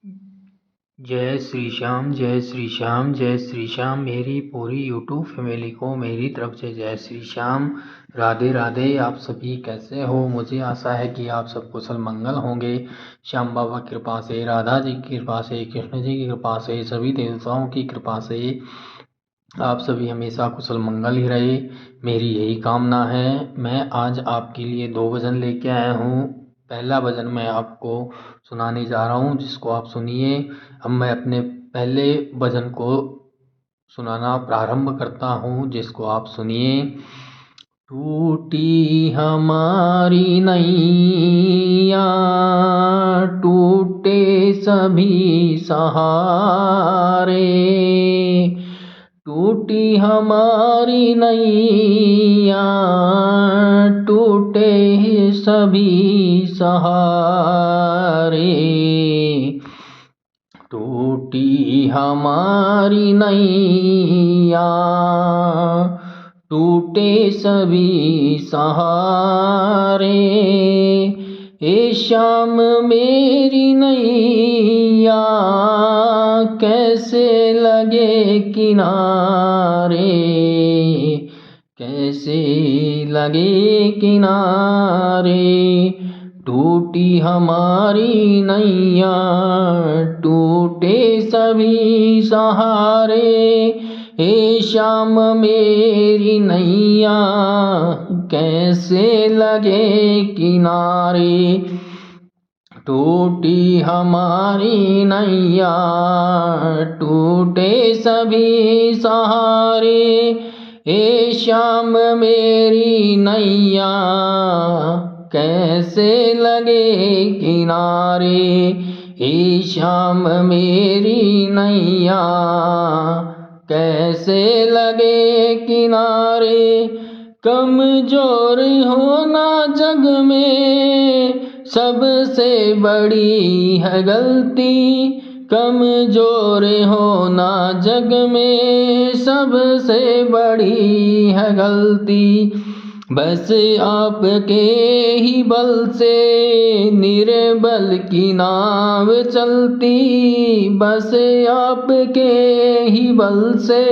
जय श्री श्याम, जय श्री श्याम, जय श्री श्याम। मेरी पूरी यूट्यूब फैमिली को मेरी तरफ से जय श्री श्याम, राधे राधे। आप सभी कैसे हो? मुझे आशा है कि आप सब कुशल मंगल होंगे। श्याम बाबा की कृपा से, राधा जी की कृपा से, कृष्ण जी की कृपा से, सभी देवताओं की कृपा से आप सभी हमेशा कुशल मंगल ही रहे, मेरी यही कामना है। मैं आज आपके लिए 2 भजन लेके आया हूँ। पहला भजन मैं आपको सुनाने जा रहा हूँ, जिसको आप सुनिए। अब मैं अपने पहले भजन को सुनाना प्रारंभ करता हूँ, जिसको आप सुनिए। टूटी हमारी नैया, टूटे सभी सहारे, टूटी हमारी नैया, टूटे सभी सहारे, टूटी हमारी नैया, टूटे सभी सहारे। ए श्याम मेरी नैया, कैसे लगे किनारे, कैसे लगे किनारे। टूटी हमारी नैया, टूटे सभी सहारे। हे श्याम मेरी नैया, कैसे लगे किनारे। टूटी हमारी नैया, टूटे सभी सहारे। हे श्याम मेरी नैया, कैसे लगे किनारे। हे श्याम मेरी नैया, कैसे लगे किनारे। कमजोर होना जग में सबसे बड़ी है गलती, कमजोर होना जग में सबसे बड़ी है गलती। बस आपके ही बल से निर्बल की नाव चलती, बस आपके ही बल से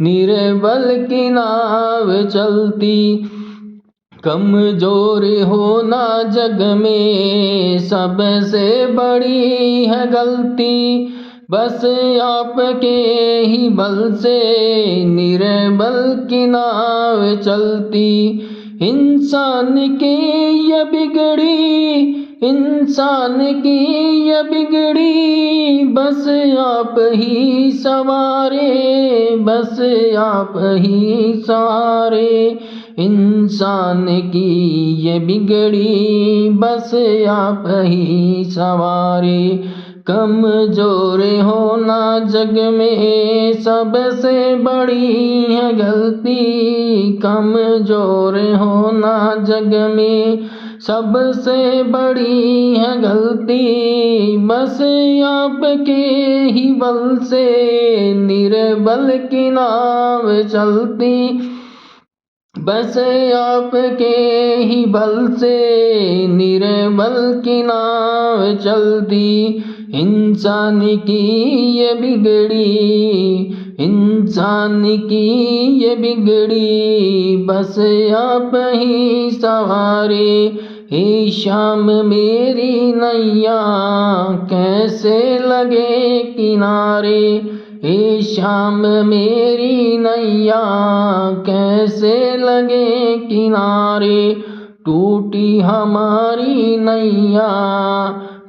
निर्बल की नाव चलती। कमजोर होना जग में सबसे बड़ी है गलती, बस आपके ही बल से निर्बल की नाव चलती। इंसान की ये बिगड़ी, इंसान की ये बिगड़ी, बस आप ही सवारे, बस आप ही सवारे। इंसान की ये बिगड़ी, बस आप ही सवारे। कमजोर होना जग में सबसे बड़ी है गलती, कमजोर होना जग में सबसे बड़ी है गलती। बस आपके ही बल से निर्बल की नाव चलती, बस आपके ही बल से निर्बल की नाव चलती। इंसान की ये बिगड़ी, इंसान की ये बिगड़ी, बस आप ही सवारे। हे श्याम मेरी नैया, कैसे लगे किनारे। हे श्याम मेरी नैया, कैसे लगे किनारे। टूटी हमारी नैया,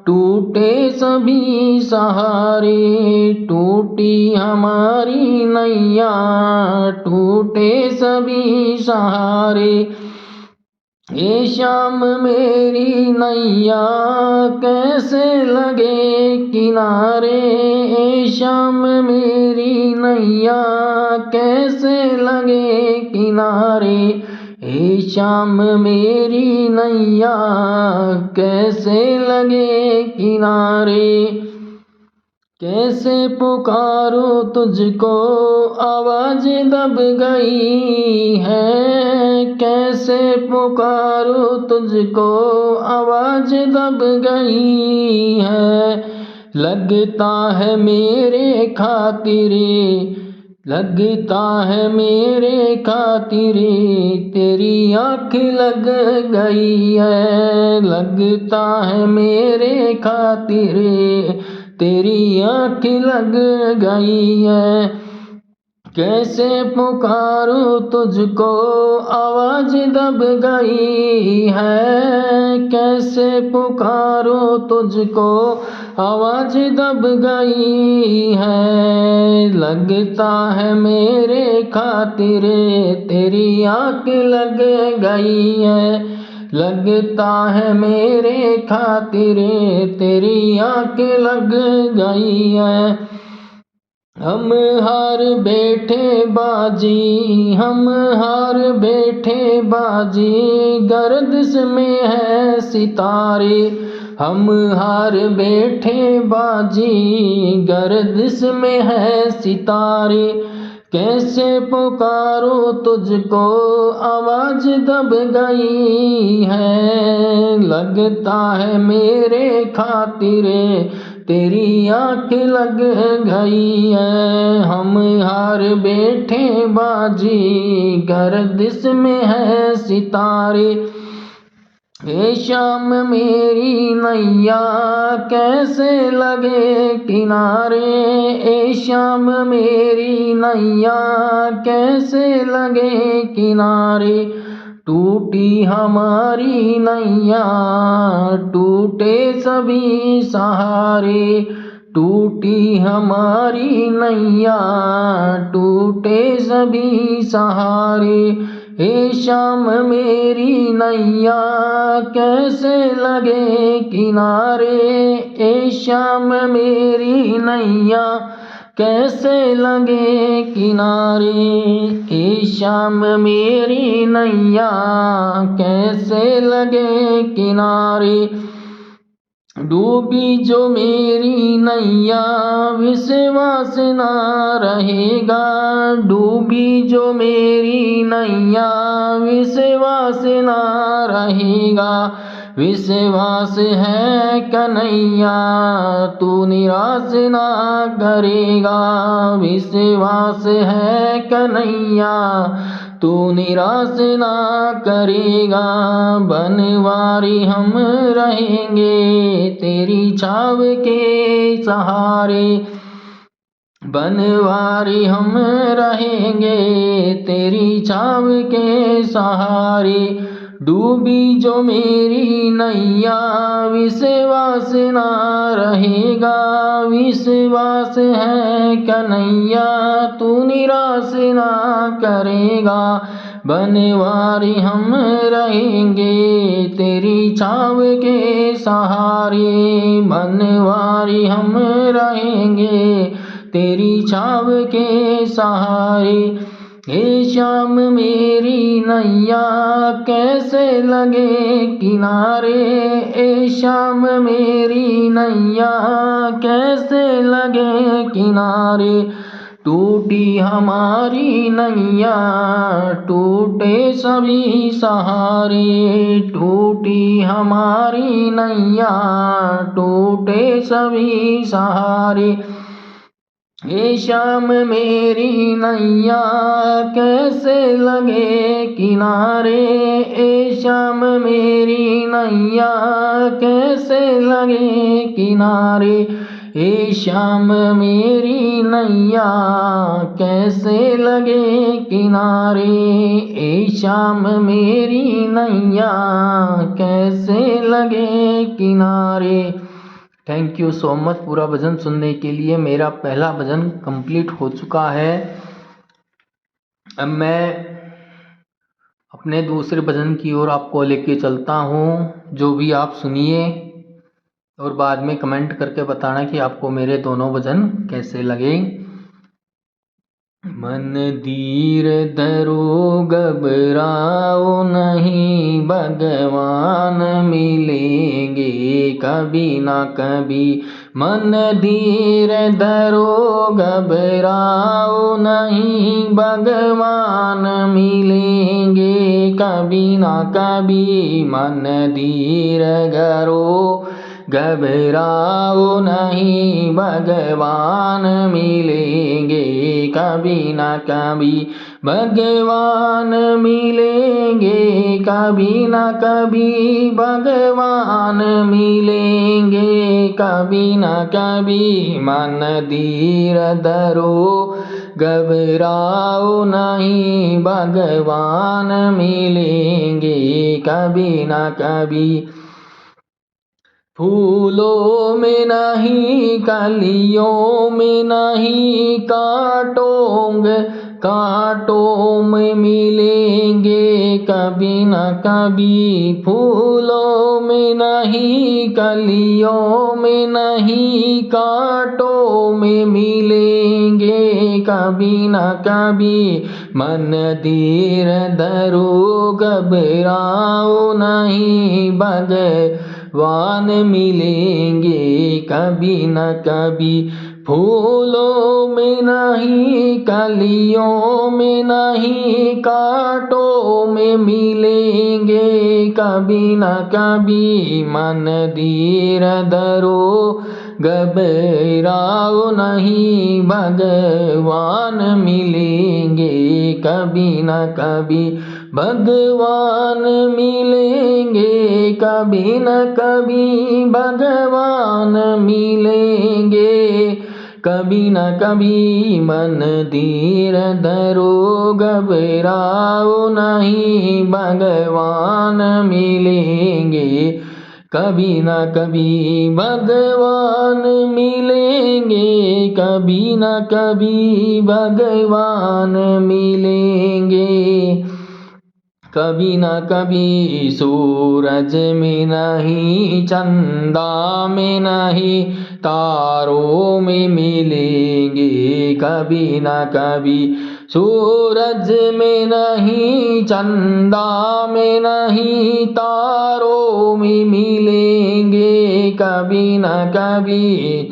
टूटे सभी सहारे, टूटी हमारी नैया, टूटे सभी सहारे। हे श्याम मेरी नैया, कैसे लगे किनारे। हे श्याम मेरी नैया, कैसे लगे किनारे। हे श्याम मेरी नैया, कैसे लगे किनारे। कैसे पुकारूं तुझको आवाज दब गई है, कैसे पुकारूं तुझको आवाज दब गई है। लगता है मेरे खातिरे, लगता है मेरे खातिरे, तेरी आँख लग गई है। लगता है मेरे खातिरे, तेरी आँख लग गई है। कैसे पुकारूं तुझको आवाज दब गई है। कैसे पुकारूं तुझको आवाज दब गई है। लगता है मेरे खातिरे, तेरी आँख लग गई है। लगता है मेरे खातिरे, तेरी आँख लग गई है। हम हार बैठे बाजी, हम हार बैठे बाजी, गर्दिश में है सितारे। हम हार बैठे बाजी, गर्दिश में है सितारे। कैसे पुकारूं तुझको आवाज दब गई है। लगता है मेरे खातिरे, तेरी आँख लग गई है। हम हार बैठे बाजी, गर्दिश में है सितारे। ए शाम मेरी नैया कैसे लगे किनारे। ए शाम मेरी नैया कैसे लगे किनारे। टूटी हमारी नैया टूटे सभी सहारे। टूटी हमारी नैया टूटे सभी सहारे। हे शाम मेरी नैया कैसे लगे किनारे। ए शाम मेरी नैया कैसे लगे किनारे। ए शाम मेरी नैया कैसे लगे किनारे। डूबी जो मेरी नैया विश्वास न रहेगा। डूबी जो मेरी नैया विश्वास न रहेगा। विश्वास है कन्हैया तू निराश ना करेगा। विश्वास है कन्हैया तू निराश ना करेगा। बनवारी हम रहेंगे तेरी छाव के सहारे। बनवारी हम रहेंगे तेरी छाव के सहारे। डूबी जो मेरी नैया विश्वास ना रहेगा। विश्वास है कन्हैया तू निराश ना करेगा। बनवारी हम रहेंगे तेरी छाव के सहारे। बनवारी हम रहेंगे तेरी छाव के सहारे। हे शाम मेरी नैया कैसे लगे किनारे। ए शाम मेरी नैया कैसे लगे किनारे। टूटी हमारी नैया टूटे सभी सहारे। टूटी हमारी नैया टूटे सभी सहारे। ए शाम मेरी नैया कैसे लगे किनारे। ए शाम मेरी नैया कैसे लगे किनारे। ए शाम मेरी नैया कैसे लगे किनारे। ए शाम मेरी नैया कैसे लगे किनारे। थैंक यू सो मच पूरा भजन सुनने के लिए। मेरा पहला भजन कंप्लीट हो चुका है। अब मैं अपने दूसरे भजन की ओर आपको लेके चलता हूँ, जो भी आप सुनिए और बाद में कमेंट करके बताना कि आपको मेरे दोनों भजन कैसे लगे। मन धीर धरो घबराओ नहीं, भगवान मिलेंगे कभी ना कभी। मन धीर धरो घबराओ नहीं, भगवान मिलेंगे कभी ना कभी। मन धीर धरो घबराओ नहीं भगवान मिलेंगे कभी न कभी, भगवान मिलेंगे कभी न कभी, भगवान मिलेंगे कभी न कभी। मन धीर धरो घबराओ नहीं भगवान मिलेंगे कभी न कभी। फूलों में नहीं कलियों में नहीं, कांटों में मिलेंगे कभी न कभी। फूलों में नहीं कलियों में नहीं, कांटों में मिलेंगे कभी न कभी। मन धीर धरो घबराओ नहीं भगवान मिलेंगे कभी न कभी। फूलों में नहीं कलियों में नहीं, कांटों में मिलेंगे कभी न कभी। मन धीर धरो घबराओ नहीं भगवान मिलेंगे कभी न कभी, भगवान मिलेंगे कभी न कभी, भगवान मिलेंगे कभी न कभी। मन धीर धरो घबराओ नहीं भगवान मिलेंगे कभी न कभी, भगवान मिलेंगे कभी न कभी, भगवान मिलेंगे कभी न कभी। सूरज में नहीं चंदा में नहीं, तारों में मिलेंगे कभी न कभी। सूरज में नहीं चंदा में नहीं, तारों में मिलेंगे कभी न कभी।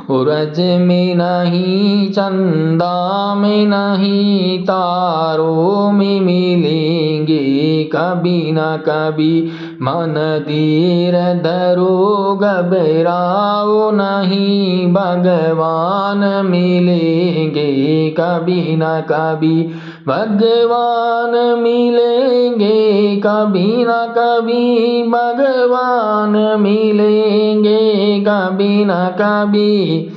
सूरज में नहीं चंदा में नहीं, तारों में मिलेंगे कभी न कभी। मन धीर धरो घबराओ नहीं भगवान मिलेंगे कभी न कभी, भगवान मिलेंगे कभी न कभी, भगवान मिलेंगे कभी न कभी।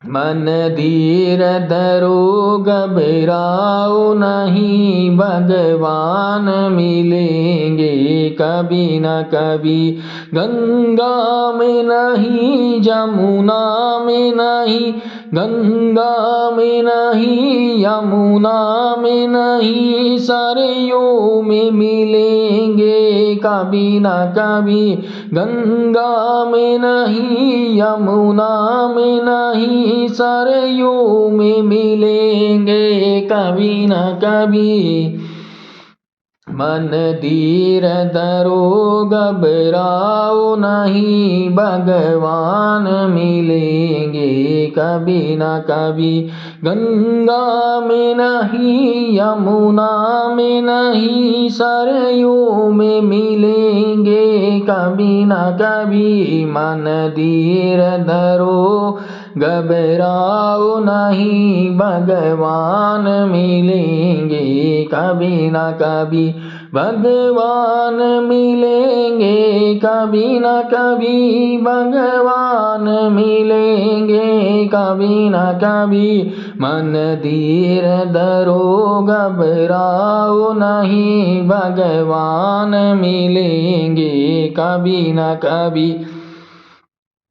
मन धीर धरो घबराओ नहीं भगवान मिलेंगे कभी न कभी। गंगा में नहीं जमुना में नहीं, गंगा में नहीं यमुना में नहीं, सरयू में मिलेंगे कभी न कभी। गंगा में नहीं यमुना में नहीं, सरयू में मिलेंगे कभी न कभी। मन धीर धरो घबराओ नहीं भगवान मिलेंगे कभी न कभी। गंगा में नहीं यमुना में नहीं, सरयू में मिलेंगे कभी न कभी। मन धीर धरो घबराओ नहीं भगवान मिलेंगे कभी न कभी, भगवान मिलेंगे कभी न कभी, भगवान मिलेंगे कभी न कभी। मन धीर धरो घबराओ नहीं भगवान मिलेंगे कभी न कभी,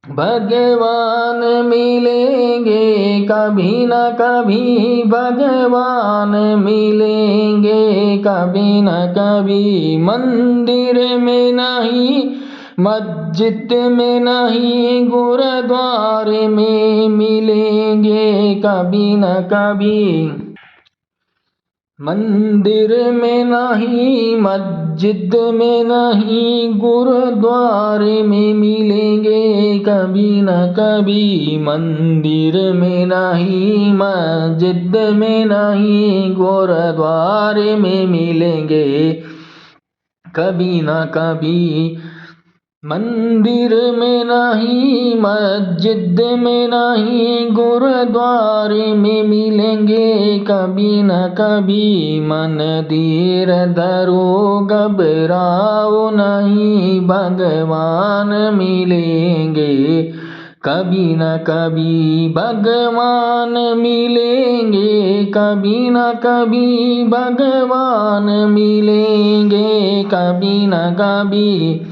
भगवान मिलेंगे कभी न कभी, भगवान मिलेंगे कभी न कभी। मंदिर में नहीं मस्जिद में नहीं, गुरुद्वारे में मिलेंगे कभी न कभी। मंदिर में नहीं मस्जिद में नहीं, गुरुद्वारे में मिलेंगे कभी न कभी। मंदिर में नहीं मस्जिद में नहीं, गुरुद्वारे में मिलेंगे कभी न कभी। मंदिर में नहीं, मस्जिद में नहीं, गुरुद्वारे में मिलेंगे कभी न कभी। मंदिर दरो घबराओ नहीं, भगवान मिलेंगे कभी न कभी। भगवान मिलेंगे कभी न कभी, भगवान मिलेंगे कभी न कभी।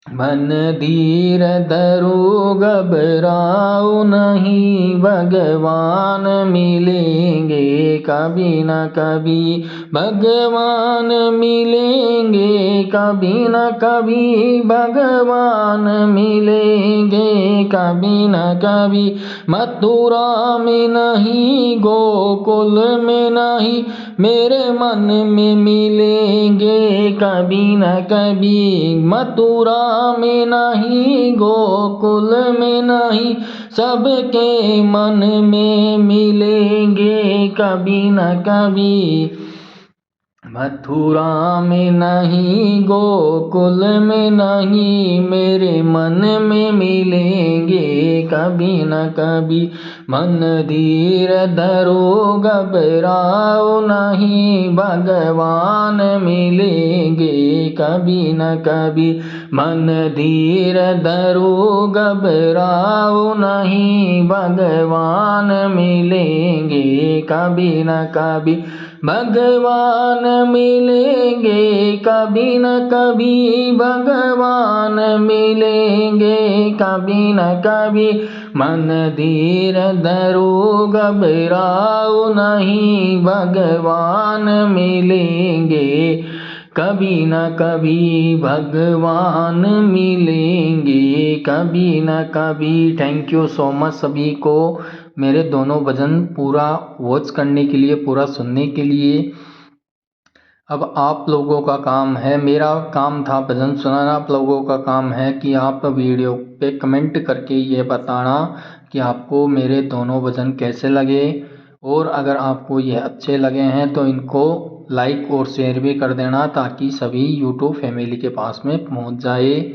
मंदिर दरो घबराओ नहीं, भगवान मिलेंगे कभी न कभी। भगवान मिलेंगे कभी न कभी, भगवान मिलेंगे कभी न कभी। मथुरा में नहीं, गोकुल में नहीं, मेरे मन में मिलेंगे कभी न कभी। मथुरा में नहीं, गोकुल में नहीं, सबके मन में मिलेंगे कभी न कभी। मथुरा में नहीं, गोकुल में नहीं, मेरे मन में मिलेंगे कभी न कभी। मंदिर दरो घबराओ नहीं, भगवान मिलेंगे कभी न कभी। मंदिर दरो घबराओ नहीं, भगवान मिलेंगे कभी न कभी। भगवान मिलेंगे कभी न कभी, भगवान मिलेंगे कभी न कभी। मंदिर दरो घबराओ नहीं, भगवान मिलेंगे कभी न कभी, भगवान मिलेंगे कभी न कभी। थैंक यू सो मच सभी को मेरे दोनों भजन पूरा वॉच करने के लिए, पूरा सुनने के लिए। अब आप लोगों का काम है, मेरा काम था भजन सुनाना, आप लोगों का काम है कि आप वीडियो पे कमेंट करके ये बताना कि आपको मेरे दोनों भजन कैसे लगे। और अगर आपको ये अच्छे लगे हैं तो इनको लाइक और शेयर भी कर देना, ताकि सभी यूट्यूब फैमिली के पास में पहुंच जाए।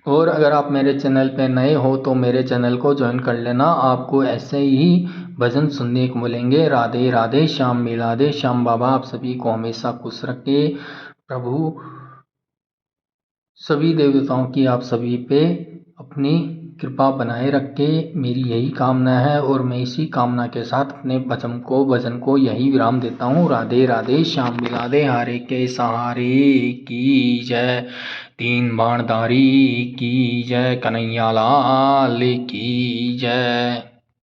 और अगर आप मेरे चैनल पे नए हो तो मेरे चैनल को ज्वाइन कर लेना, आपको ऐसे ही भजन सुनने को मिलेंगे। राधे राधे, श्याम मिला दे, श्याम बाबा आप सभी को हमेशा खुश रखे। प्रभु सभी देवताओं की आप सभी पे अपनी कृपा बनाए रखे, मेरी यही कामना है। और मैं इसी कामना के साथ अपने भजन को यही विराम देता हूँ। राधे राधे, श्याम मिला दे, हारे के सहारे की जय, तीन बाणधारी की जय, कन्हैया लाल की जय।